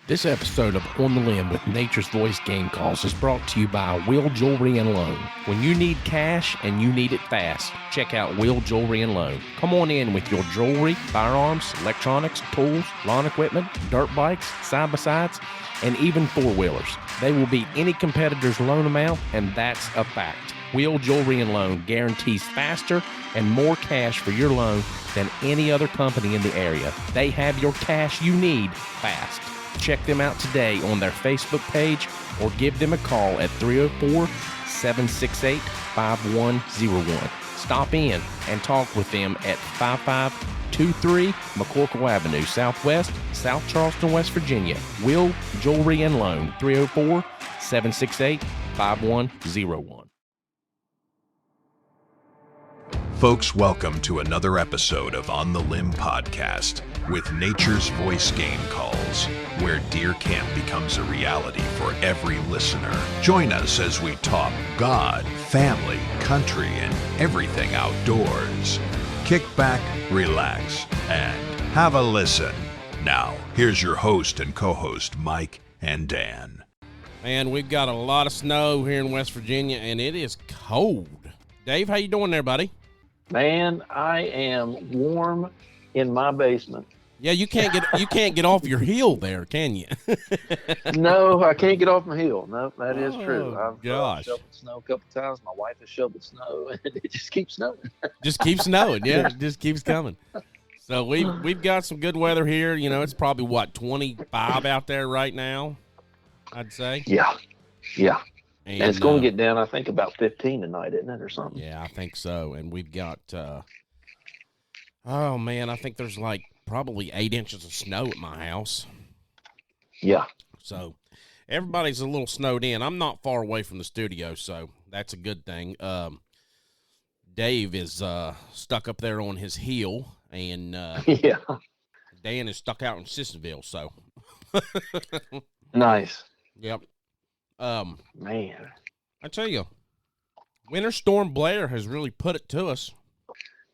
This episode of On the Limb with Nature's Voice Game Calls is brought to you by Will Jewelry and Loan. When you need cash and you need it fast, check out Will Jewelry and Loan. Come on in with your jewelry, firearms, electronics, tools, lawn equipment, dirt bikes, side-by-sides, and even four-wheelers. They will beat any competitor's loan amount, and that's a fact. Will Jewelry and Loan guarantees faster and more cash for your loan than any other company in the area. They have your cash you need fast. Check them out today on their Facebook page or give them a call at 304-768-5101. Stop in and talk with them at 5523 McCorkle Avenue, Southwest, South Charleston, West Virginia. Will Jewelry and Loan, 304-768-5101. Folks, welcome to another episode of On the Limb Podcast with Nature's Voice Game Calls, where deer camp becomes a reality for every listener. Join us as we talk God, family, country, and everything outdoors. Kick back, relax, and have a listen. Now, here's your host and co-host, Mike and Dan. Man, we've got a lot of snow here in West Virginia, and it is cold. Dave, how you doing there, buddy? Man, I am warm in my basement. Yeah, you can't get off your heel there, can you? No, I can't get off my heel. No, that is true. I've shoveled snow a couple times. My wife has shoveled snow, and it just keeps snowing. Just keeps snowing, yeah. It just keeps coming. So we've got some good weather here. You know, it's probably, 25 out there right now, I'd say. Yeah. And it's going to get down, I think, about 15 tonight, isn't it, or something? Yeah, I think so. And we've got, I think there's like probably 8 inches of snow at my house. Yeah. So everybody's a little snowed in. I'm not far away from the studio, so that's a good thing. Dave is stuck up there on his heel, and yeah. Dan is stuck out in Sissonville, so. Nice. Yep. Man, I tell you, Winter Storm Blair has really put it to us.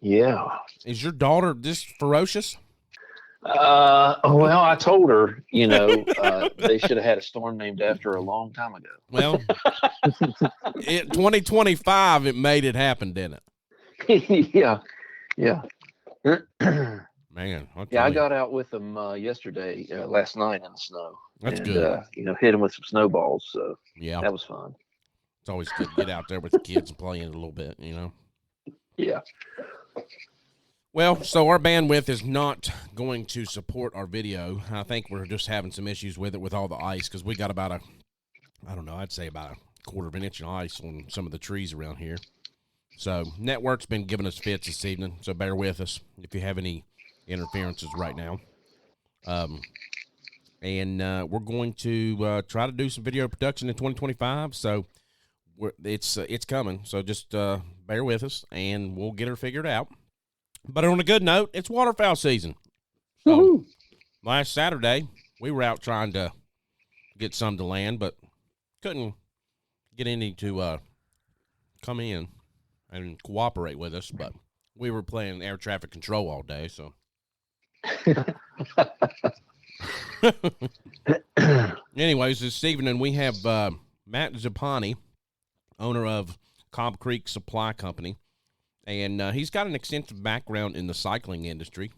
Yeah. Is your daughter this ferocious? Well, I told her, they should have had a storm named after her a long time ago. Well, 2025, it made it happen, didn't it? Yeah. Man. I got out with them last night in the snow. That's good. Hit them with some snowballs. So yeah, that was fun. It's always good to get out there with the kids and play in it a little bit, Yeah. Well, so our bandwidth is not going to support our video. I think we're just having some issues with it with all the ice because we got about I'd say about a quarter of an inch of ice on some of the trees around here. So network's been giving us fits this evening, so bear with us if you have any interferences right now. And we're going to try to do some video production in 2025, so it's coming. So just bear with us, and we'll get her figured out. But on a good note, it's waterfowl season. So last Saturday, we were out trying to get some to land, but couldn't get any to come in and cooperate with us. But we were playing air traffic control all day, so. Anyways, this evening we have Matt Zuppani, owner of Cobb Creek Supply Company, and he's got an extensive background in the cycling industry.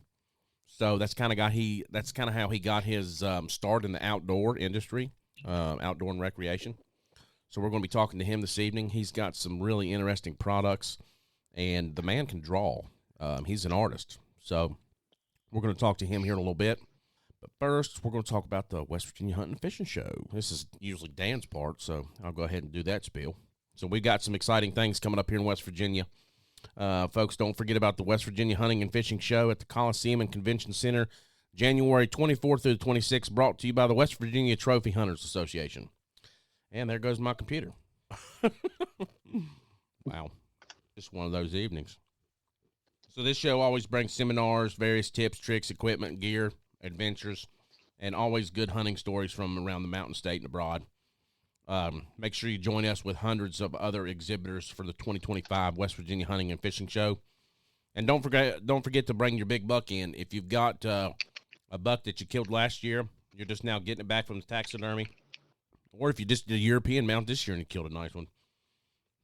So that's kind of how he got his start in the outdoor industry, outdoor and recreation. So we're going to be talking to him this evening. He's got some really interesting products, and the man can draw. He's an artist, so we're going to talk to him here in a little bit. But first, we're going to talk about the West Virginia Hunting and Fishing Show. This is usually Dan's part, so I'll go ahead and do that spiel. So we've got some exciting things coming up here in West Virginia. Folks, don't forget about the West Virginia Hunting and Fishing Show at the Coliseum and Convention Center, January 24th through the 26th, brought to you by the West Virginia Trophy Hunters Association. And there goes my computer. Wow. Just one of those evenings. So this show always brings seminars, various tips, tricks, equipment, gear, adventures, and always good hunting stories from around the Mountain State and abroad. Make sure you join us with hundreds of other exhibitors for the 2025 West Virginia Hunting and Fishing Show. And don't forget to bring your big buck in. If you've got a buck that you killed last year, you're just now getting it back from the taxidermy, or if you just did a European mount this year and you killed a nice one,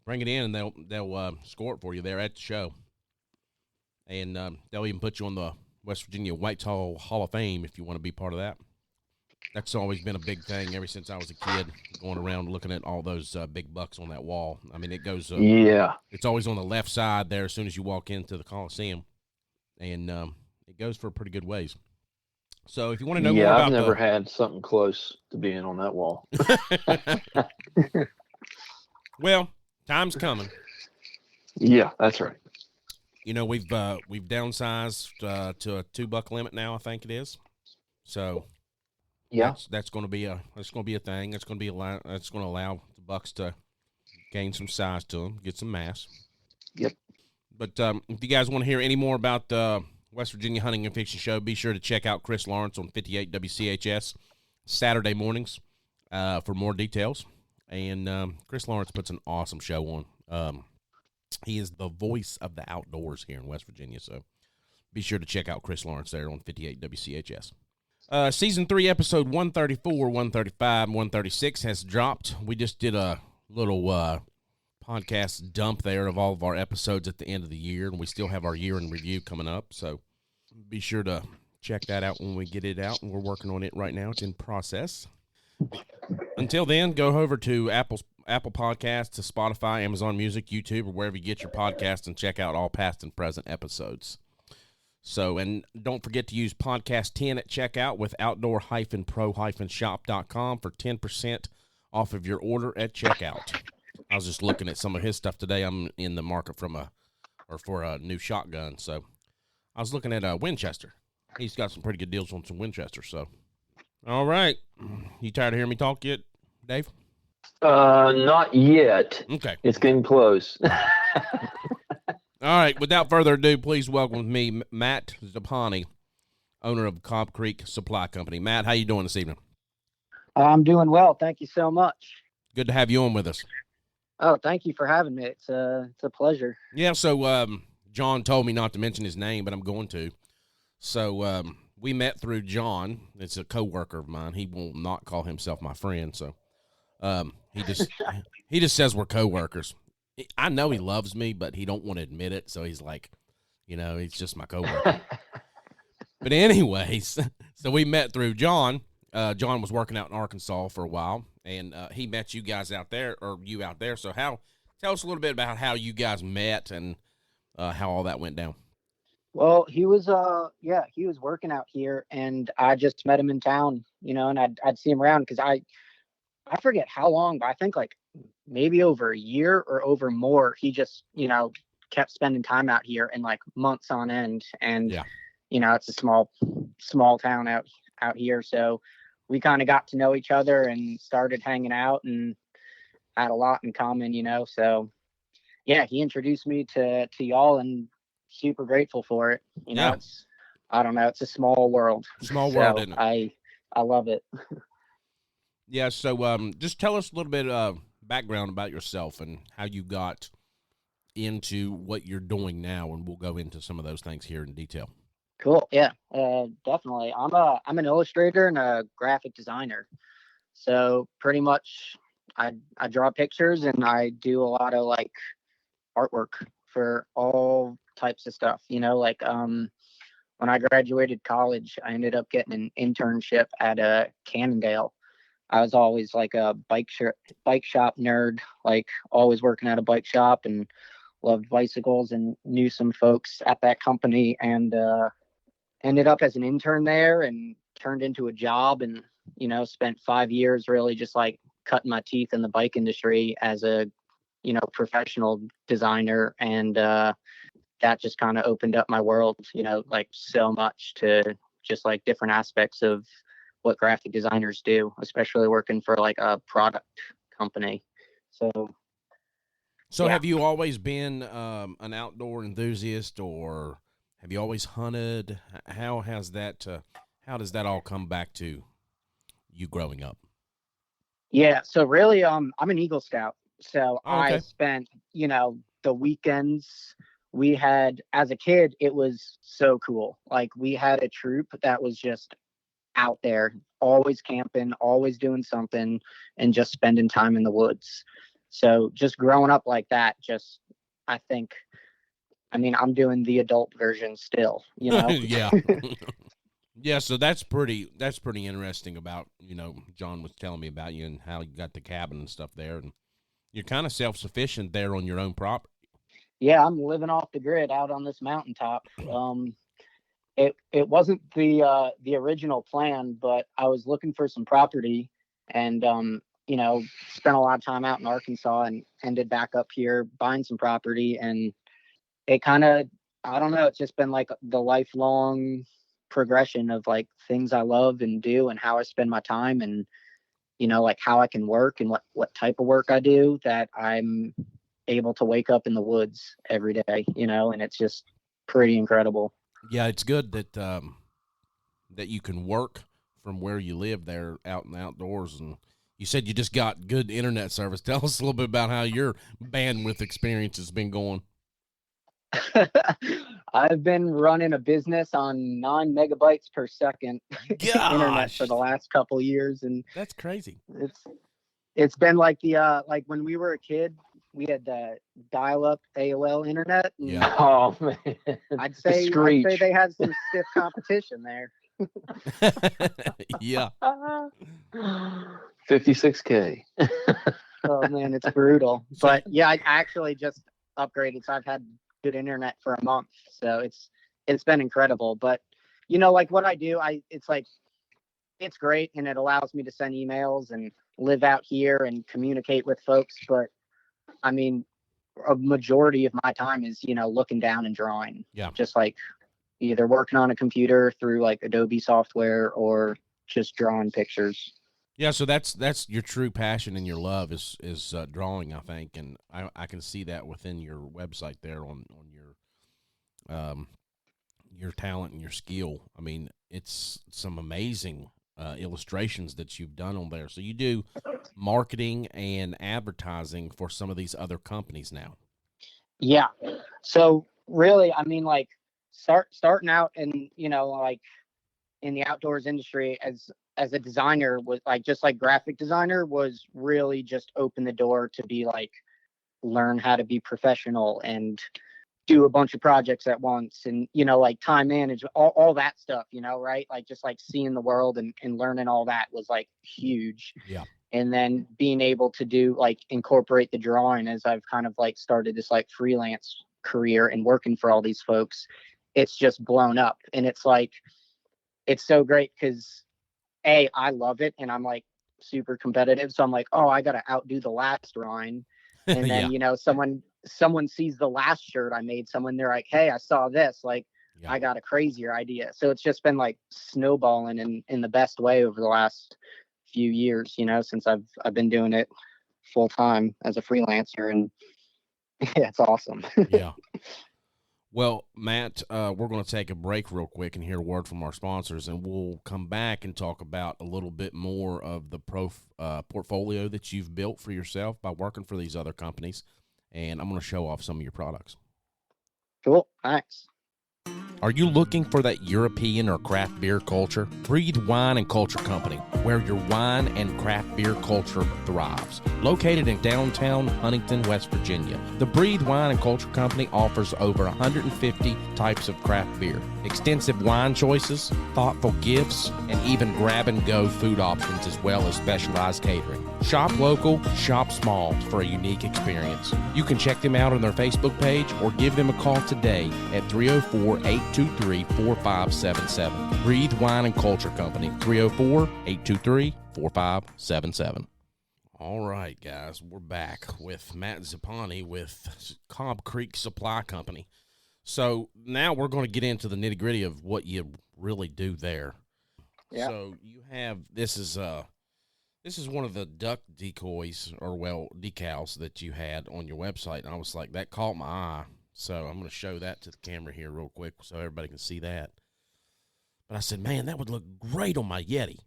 bring it in and they'll score it for you there at the show. And they'll even put you on the West Virginia Whitetail Hall of Fame if you want to be part of that. That's always been a big thing ever since I was a kid, going around looking at all those big bucks on that wall. I mean, it goes it's always on the left side there as soon as you walk into the Coliseum, and it goes for a pretty good ways. So if you want to know more about I've never had something close to being on that wall. Well, time's coming. Yeah, that's right. You know, we've downsized to a 2-buck limit now, I think it is. So yeah, that's going to be a thing. That's going to allow the bucks to gain some size to them, get some mass. Yep. But if you guys want to hear any more about the West Virginia Hunting and Fishing Show, be sure to check out Chris Lawrence on 58 WCHS Saturday mornings for more details. And Chris Lawrence puts an awesome show on. He is the voice of the outdoors here in West Virginia, so be sure to check out Chris Lawrence there on 58 WCHS. Season 3, episode 134, 135, 136 has dropped. We just did a little podcast dump there of all of our episodes at the end of the year, and we still have our year in review coming up, so be sure to check that out when we get it out, and we're working on it right now. It's in process. Until then, go over to Apple Podcasts, to Spotify, Amazon Music, YouTube, or wherever you get your podcasts, and check out all past and present episodes. So, and don't forget to use podcast 10 at checkout with outdoor-pro-shop.com for 10% off of your order at checkout. I was just looking at some of his stuff today. I'm in the market for a new shotgun, so I was looking at a Winchester. He's got some pretty good deals on some Winchester. So, all right, you tired of hearing me talk yet, Dave? Not yet. Okay. It's getting close. All right, without further ado, please welcome with me Matt Zuppani, owner of Cobb Creek Supply Company. Matt, how you doing this evening? I'm doing well. Thank you so much. Good to have you on with us. Oh, thank you for having me. It's a pleasure. Yeah, so John told me not to mention his name, but I'm going to. So we met through John. It's a coworker of mine. He will not call himself my friend, so he just says we're coworkers. I know he loves me, but he don't want to admit it, so he's like, he's just my coworker. But anyways, so we met through John. John was working out in Arkansas for a while, and he met you guys out there, or you out there. So tell us a little bit about how you guys met and how all that went down. Well, he was working out here, and I just met him in town, and I'd see him around because I forget how long, but I think like maybe over a year or over more, he just, kept spending time out here and like months on end. And, yeah. It's a small town out here. So we kind of got to know each other and started hanging out and had a lot in common, So yeah, he introduced me to y'all and super grateful for it. It's a small world. Small world, isn't it? I love it. Yeah, so just tell us a little bit of background about yourself and how you got into what you're doing now, and we'll go into some of those things here in detail. Cool. Yeah, definitely. I'm an illustrator and a graphic designer. So pretty much I draw pictures and I do a lot of like artwork for all types of stuff. When I graduated college, I ended up getting an internship at Cannondale. I was always like a bike shop nerd, like always working at a bike shop, and loved bicycles and knew some folks at that company, and ended up as an intern there and turned into a job, and spent 5 years really just like cutting my teeth in the bike industry as a professional designer, and that just kind of opened up my world, like so much to just like different aspects of what graphic designers do, especially working for like a product company. So yeah. Have you always been an outdoor enthusiast, or have you always hunted? How does that all come back to you growing up? Yeah, so really I'm an Eagle Scout. So okay. I spent, the weekends we had as a kid, it was so cool. Like we had a troop that was just out there, always camping, always doing something, and just spending time in the woods. So just growing up like that, I think, I mean, I'm doing the adult version still, you know? Yeah. Yeah, so that's pretty interesting about, John was telling me about you and how you got the cabin and stuff there, and you're kind of self-sufficient there on your own property. Yeah, I'm living off the grid out on this mountaintop. It wasn't the original plan, but I was looking for some property, and spent a lot of time out in Arkansas and ended back up here buying some property, and it kind of, I don't know, it's just been like the lifelong progression of like things I love and do and how I spend my time, and like how I can work and what type of work I do, that I'm able to wake up in the woods every day, and it's just pretty incredible. Yeah, it's good that that you can work from where you live there out in the outdoors. And you said you just got good internet service. Tell us a little bit about how your bandwidth experience has been going. I've been running a business on 9 megabytes per second internet for the last couple years, and that's crazy. It's been like the like when we were a kid, we had the dial-up AOL internet. Yeah. Oh man, I'd say they had some stiff competition there. Yeah. 56K. Oh man, it's brutal. But yeah, I actually just upgraded, so I've had good internet for a month. So it's been incredible. But like what I do, it's great, and it allows me to send emails and live out here and communicate with folks. But I mean, a majority of my time is, looking down and drawing. Yeah. Just like either working on a computer through like Adobe software or just drawing pictures. Yeah. So that's your true passion and your love is drawing, I think. And I can see that within your website there on your talent and your skill. I mean, it's some amazing illustrations that you've done on there. So you do marketing and advertising for some of these other companies now. Yeah. So really, I mean, like starting out and, like in the outdoors industry as a designer was like, just like graphic designer was really just open the door to be like, learn how to be professional and do a bunch of projects at once, and like time management, all that stuff, right? Like just like seeing the world and learning all that was like huge. Yeah. And then being able to do like incorporate the drawing as I've kind of like started this like freelance career and working for all these folks, it's just blown up. And it's like, it's so great because I love it, and I'm like super competitive, so I'm like, oh, I gotta outdo the last drawing. And then Yeah. someone sees the last shirt I made, they're like, hey, I saw this, like, Yeah. I got a crazier idea. So it's just been like snowballing in the best way over the last few years, since I've been doing it full time as a freelancer, and yeah, it's awesome. Yeah. Well, Matt, we're going to take a break real quick and hear a word from our sponsors, and we'll come back and talk about a little bit more of the portfolio that you've built for yourself by working for these other companies, and I'm going to show off some of your products. Cool. Thanks. Are you looking for that European or craft beer culture? Breathe Wine and Culture Company, where your wine and craft beer culture thrives. Located in downtown Huntington, West Virginia, the Breathe Wine and Culture Company offers over 150 types of craft beer, extensive wine choices, thoughtful gifts, and even grab-and-go food options, as well as specialized catering. Shop local, shop small for a unique experience. You can check them out on their Facebook page or give them a call today at 304-823-4577. Breathe Wine and Culture Company, 304-823-4577. All right, guys, we're back with Matt Zuppani with Cobb Creek Supply Company. So now we're going to get into the nitty-gritty of what you really do there. Yeah. So you have, this is one of the duck decoys, or decals that you had on your website, and I was like, that caught my eye. So I'm going to show that to the camera here real quick so everybody can see that. But I said, man, that would look great on my Yeti.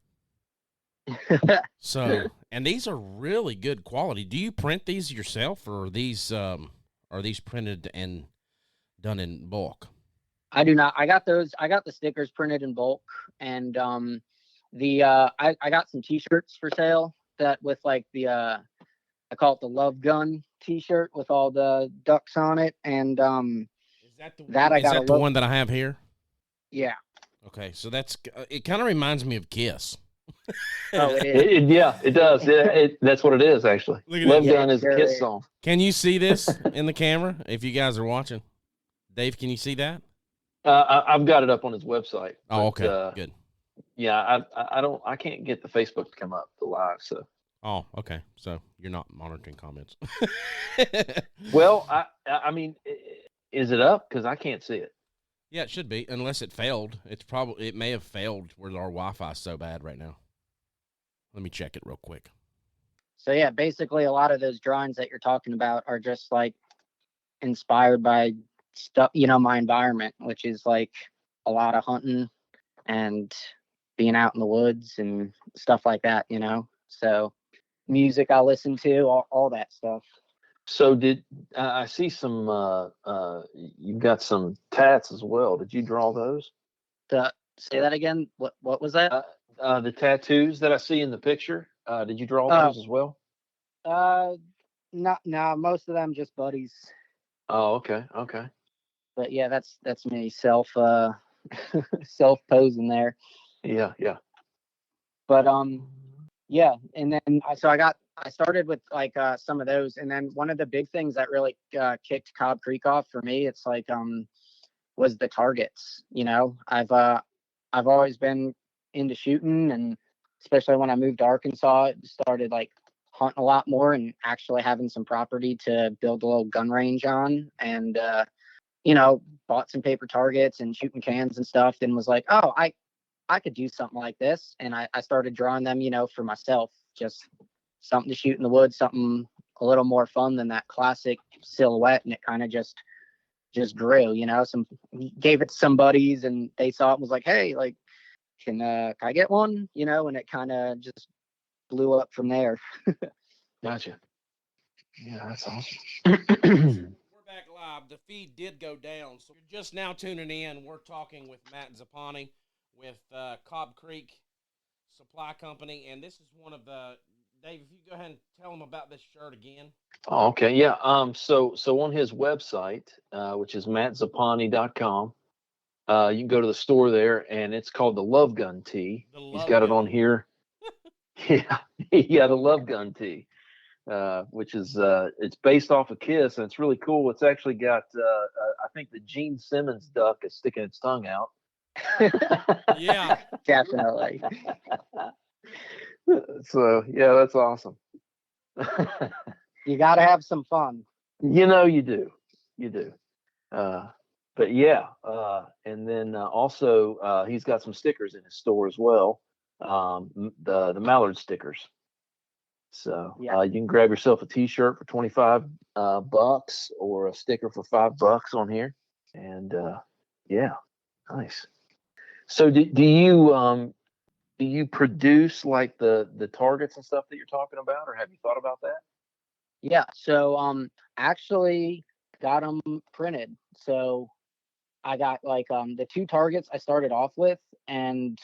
So, and these are really good quality. Do you print these yourself, or are these printed and done in bulk? I do not. I got the stickers printed in bulk, and I got some T-shirts for sale that with like the I call it the Love Gun T-shirt with all the ducks on it, and is that the one that I have here? Yeah. Okay, so it kind of reminds me of Kiss. Oh, it is. Yeah, it does. That's what it is, actually. Love Gun is a Kiss song. Can you see this in the camera if you guys are watching? Dave, can you see that? I've got it up on his website. Oh, okay, good. Yeah, I can't get the Facebook to come up the live, so. Oh, okay. So you're not monitoring comments. Well, I mean, is it up? Because I can't see it. Yeah, it should be, unless it failed. It may have failed where our Wi-Fi is so bad right now. Let me check it real quick. So yeah, basically a lot of those drawings that you're talking about are just like inspired by stuff, my environment, which is like a lot of hunting and being out in the woods and stuff like that, So music I listen to, all that stuff. So did I see some? You've got some tats as well. Did you draw those? Say that again. What was that? The tattoos that I see in the picture. Did you draw those as well? No, most of them just buddies. Oh, okay. But yeah, that's me self posing there. Yeah. But yeah, and then I started with like some of those, and then one of the big things that really kicked Cobb Creek off for me, it's like was the targets. I've always been into shooting, and especially when I moved to Arkansas, it started like hunting a lot more and actually having some property to build a little gun range on, and bought some paper targets and shooting cans and stuff, and was like, oh, I could do something like this. And I started drawing them, for myself, just something to shoot in the woods, something a little more fun than that classic silhouette. And it kind of just grew, gave it to some buddies, and they saw it and was like, hey, like, can I get one? And it kind of just blew up from there. Gotcha. Yeah, that's awesome. We're back live. The feed did go down. So you're just now tuning in. We're talking with Matt Zuppani with Cobb Creek Supply Company. And this is one of the, Dave, if you go ahead and tell them about this shirt again. Oh, okay. Yeah. So on his website, which is mattzuppani.com, you can go to the store there, and it's called the Love Gun Tee. He's got it on here. Yeah, the Love Gun Tee, which is it's based off of Kiss, and it's really cool. It's actually got I think the Gene Simmons duck is sticking its tongue out. Yeah, definitely. So yeah, that's awesome. You got to have some fun. You do. But yeah, and then also he's got some stickers in his store as well. The Mallard stickers. So yeah. You can grab yourself a T-shirt for $25 or a sticker for $5 on here, and yeah, nice. So do you produce like the targets and stuff that you're talking about, or have you thought about that? Yeah. So actually got them printed. So I got like the two targets I started off with, and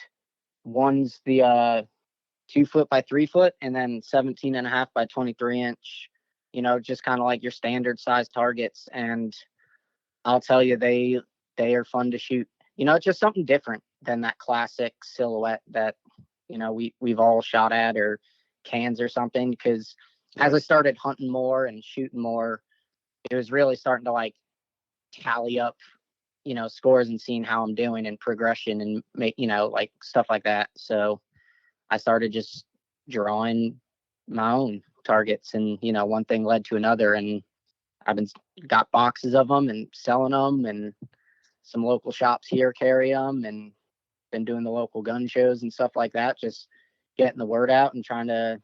one's the 2 foot by 3 foot, and then 17.5 by 23 inch, just kind of like your standard size targets. And I'll tell you, they are fun to shoot. It's just something different than that classic silhouette that, we've all shot at, or cans or something. Because as I started hunting more and shooting more, it was really starting to like tally up, scores and seeing how I'm doing and progression and make, like stuff like that. So I started just drawing my own targets, and, one thing led to another, and I've got boxes of them and selling them, and some local shops here carry them, and been doing the local gun shows and stuff like that, just getting the word out and trying to,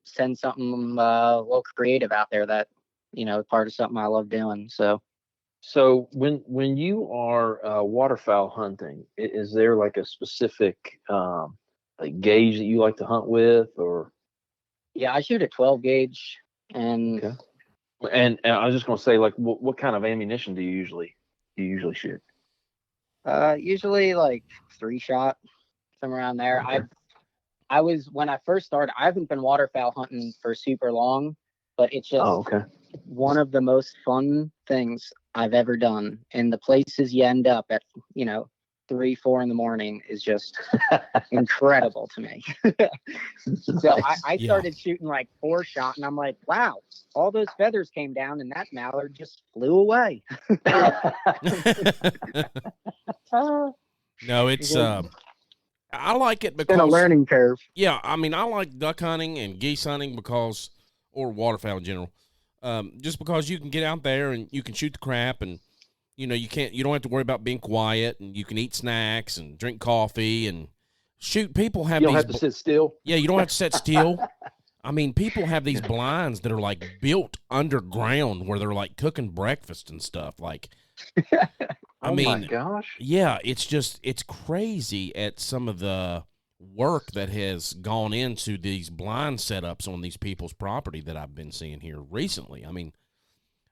send something a little creative out there that, part of something I love doing. So when you are waterfowl hunting, is there like a specific like gauge that you like to hunt with, or? Yeah, I shoot a 12 gauge, and okay. And I was just going to say, like, what kind of ammunition do you usually shoot? Usually like 3-shot somewhere around there. I was, when I first started, I haven't been waterfowl hunting for super long, but it's just one of the most fun things I've ever done. And the places you end up at, 3, 4 in the morning is just incredible to me. So I started shooting like 4-shot, and I'm like, wow, all those feathers came down and that mallard just flew away. No, it's I like it because it's been a learning curve. Yeah, I mean, I like duck hunting and geese hunting or waterfowl in general, just because you can get out there and you can shoot the crap, and you don't have to worry about being quiet, and you can eat snacks and drink coffee and shoot. People have you don't have to sit still. Yeah, you don't have to sit still. I mean, people have these blinds that are like built underground where they're like cooking breakfast and stuff. Like, I mean, my gosh. Yeah, it's crazy at some of the work that has gone into these blind setups on these people's property that I've been seeing here recently. I mean,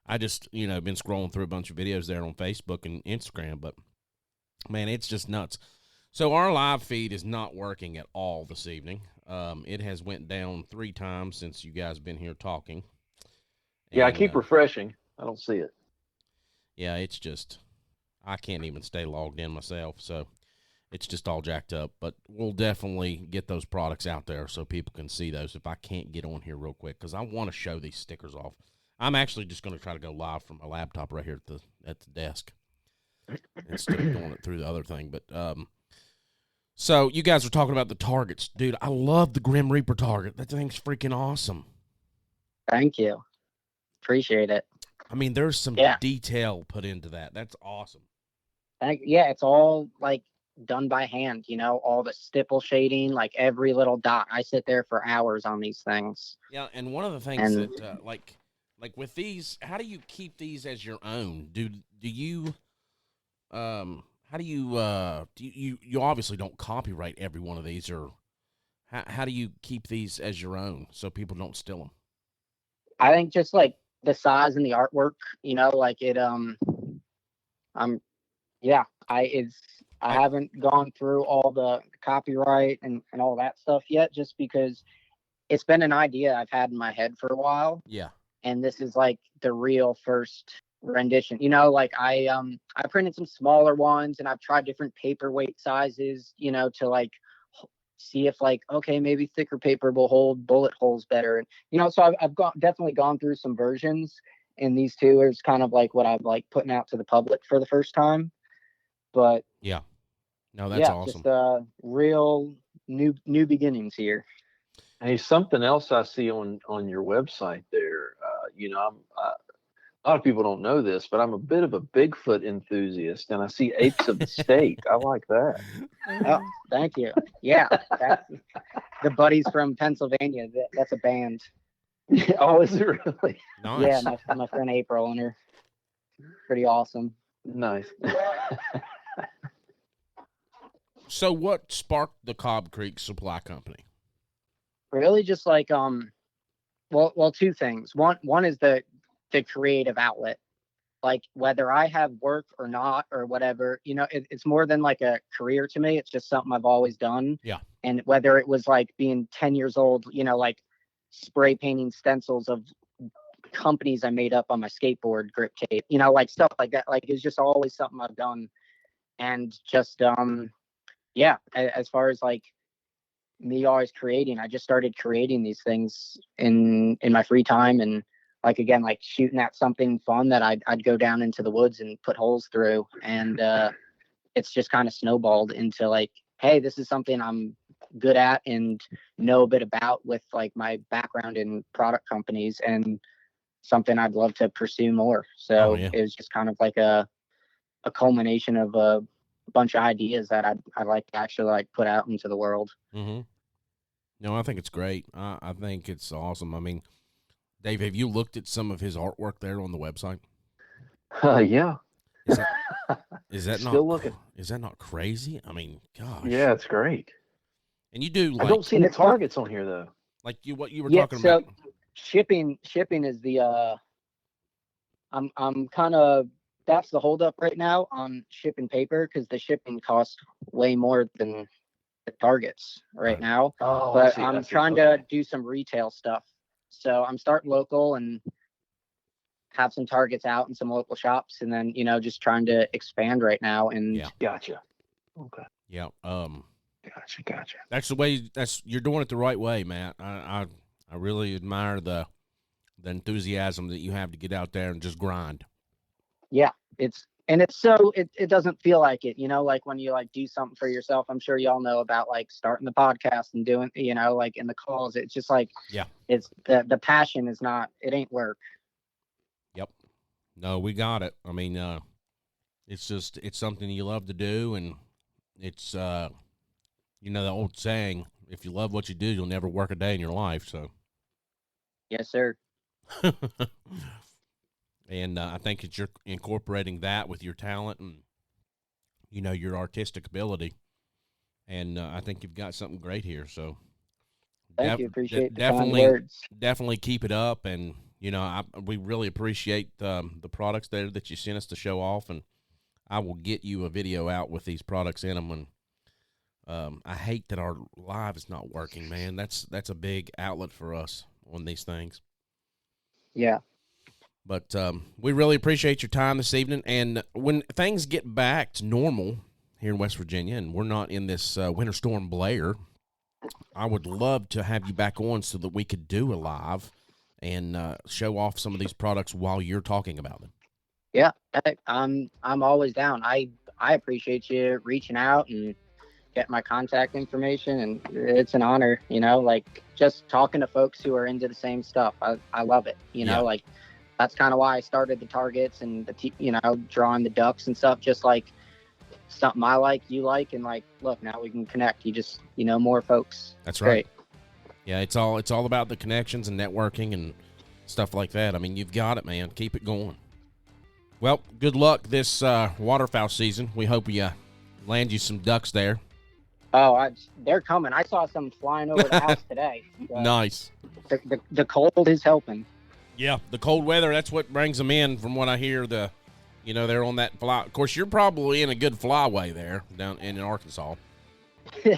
I just, been scrolling through a bunch of videos there on Facebook and Instagram, but man, it's just nuts. So our live feed is not working at all this evening. It has went down 3 times since you guys been here talking. Yeah, I keep refreshing. I don't see it. Yeah, it's just, I can't even stay logged in myself, so it's just all jacked up. But we'll definitely get those products out there so people can see those if I can't get on here real quick, because I want to show these stickers off. I'm actually just going to try to go live from my laptop right here at the desk instead of doing it through the other thing. But so you guys are talking about the targets. Dude, I love the Grim Reaper target. That thing's freaking awesome. Thank you. Appreciate it. I mean, there's some detail put into that. That's awesome. It's all like done by hand, all the stipple shading, like every little dot. I sit there for hours on these things. Yeah, and one of the things that like with these, how do you keep these as your own? Do you how do you obviously don't copyright every one of these, or how do you keep these as your own so people don't steal them? I think just like the size and the artwork, like it I haven't gone through all the copyright and all that stuff yet, just because it's been an idea I've had in my head for a while. Yeah. And this is like the real first rendition. Like I printed some smaller ones, and I've tried different paperweight sizes, to like see if like, okay, maybe thicker paper will hold bullet holes better. And, so I've definitely gone through some versions, and these two is kind of like what I'm like putting out to the public for the first time. But yeah, no, that's awesome. Just real new beginnings here. Hey, something else I see on your website there, a lot of people don't know this, but I'm a bit of a Bigfoot enthusiast, and I see apes of the state. I like that. Oh, thank you. Yeah, that's the buddies from Pennsylvania. That's a band. Oh, is it really? Nice. Yeah, my friend April and her. Pretty awesome. Nice. So what sparked the Cobb Creek Supply Company? Really just like, well, 2 things. One is the creative outlet. Like whether I have work or not or whatever, it's more than like a career to me. It's just something I've always done. Yeah. And whether it was like being 10 years old, like spray painting stencils of companies I made up on my skateboard grip tape, like stuff like that. Like it's just always something I've done. And just, as far as like me always creating, I just started creating these things in my free time. And like, again, like shooting at something fun that I'd go down into the woods and put holes through. And it's just kind of snowballed into like, hey, this is something I'm good at and know a bit about with like my background in product companies, and something I'd love to pursue more. So It was just kind of like a culmination of a bunch of ideas that I'd like to actually like put out into the world. Mm-hmm. No, I think it's great. I think it's awesome. I mean, Dave, have you looked at some of his artwork there on the website? Yeah. Is that still looking? Is that not crazy? I mean, gosh. Yeah, it's great. And you do like, I don't see the targets on here though. Like what you were talking about. Shipping is the I'm kind of, that's the holdup right now on shipping paper, because the shipping costs way more than targets right now, Oh, but I I'm see. trying Okay. to do some retail stuff. So I'm starting local and have some targets out in some local shops, and then, just trying to expand right now. And Yeah. Gotcha. Okay. Yeah. Gotcha. That's the way. You're doing it the right way, Matt. I really admire the enthusiasm that you have to get out there and just grind. yeah, it doesn't feel like it, like when you like do something for yourself. I'm sure y'all know about like starting the podcast and doing, like in the calls. It's just like, Yeah. It's the passion is not, it ain't work. Yep. No, we got it. I mean, it's something you love to do, and it's the old saying, if you love what you do, you'll never work a day in your life. So. Yes, sir. And I think that you're incorporating that with your talent and, your artistic ability. And I think you've got something great here. So Thank you. Appreciate the kind words. Definitely keep it up. And, we really appreciate the products there that you sent us to show off. And I will get you a video out with these products in them. And I hate that our live is not working, man. That's a big outlet for us on these things. Yeah. But we really appreciate your time this evening. And when things get back to normal here in West Virginia and we're not in this Winter Storm Blair, I would love to have you back on so that we could do a live and show off some of these products while you're talking about them. Yeah, I'm always down. I appreciate you reaching out and getting my contact information, and it's an honor, like just talking to folks who are into the same stuff. I love it, like that's kind of why I started the targets and the drawing the ducks and stuff, just like something I like, you like, and like, look, now we can connect. You just, more folks. That's right. Great. Yeah, it's all about the connections and networking and stuff like that. I mean, you've got it, man. Keep it going. Well, good luck this waterfowl season. We hope you land you some ducks there. Oh, they're coming. I saw some flying over the house today. Nice. The cold is helping. Yeah, the cold weather, that's what brings them in from what I hear. They're on that fly. Of course, you're probably in a good flyway there down in Arkansas.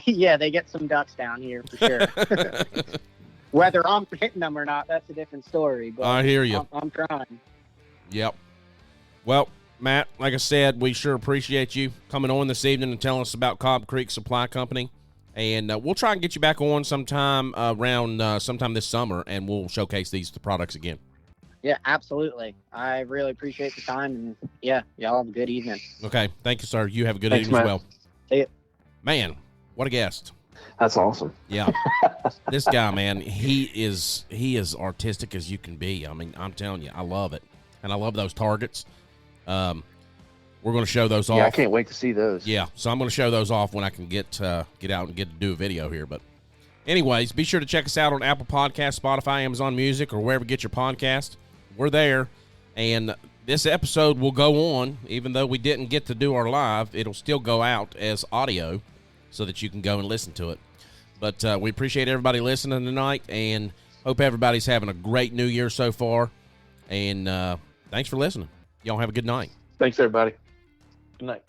Yeah, they get some ducks down here for sure. Whether I'm hitting them or not, that's a different story. But I hear you. I'm trying. Yep. Well, Matt, like I said, we sure appreciate you coming on this evening and telling us about Cobb Creek Supply Company. And we'll try and get you back on sometime around sometime this summer, and we'll showcase the products again. Yeah, absolutely. I really appreciate the time, and yeah, y'all have a good evening. Okay, thank you, sir. You have a good evening Matt. as well. See ya. Man, what a guest. That's awesome. Yeah. This guy, man, he is artistic as you can be. I mean, I'm telling you, I love it. And I love those targets. We're going to show those off. Yeah, I can't wait to see those. Yeah, so I'm going to show those off when I can get out and get to do a video here. But anyways, be sure to check us out on Apple Podcasts, Spotify, Amazon Music, or wherever you get your podcast. We're there. And this episode will go on, even though we didn't get to do our live. It'll still go out as audio so that you can go and listen to it. But we appreciate everybody listening tonight, and hope everybody's having a great New Year so far. And thanks for listening. Y'all have a good night. Thanks, everybody. Good night.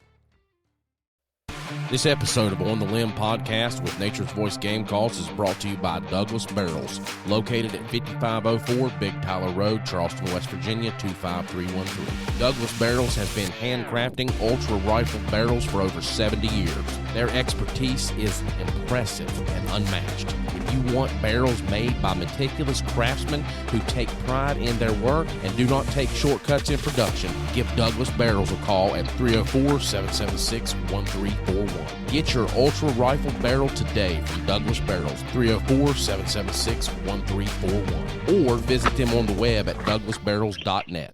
This episode of On the Limb podcast with Nature's Voice Game Calls is brought to you by Douglas Barrels, located at 5504 Big Tyler Road, Charleston, West Virginia, 25313. Douglas Barrels has been handcrafting ultra rifle barrels for over 70 years. Their expertise is impressive and unmatched. If you want barrels made by meticulous craftsmen who take pride in their work and do not take shortcuts in production, give Douglas Barrels a call at 304-776-1341. Get your ultra rifle barrel today from Douglas Barrels, 304-776-1341, or visit them on the web at douglasbarrels.net.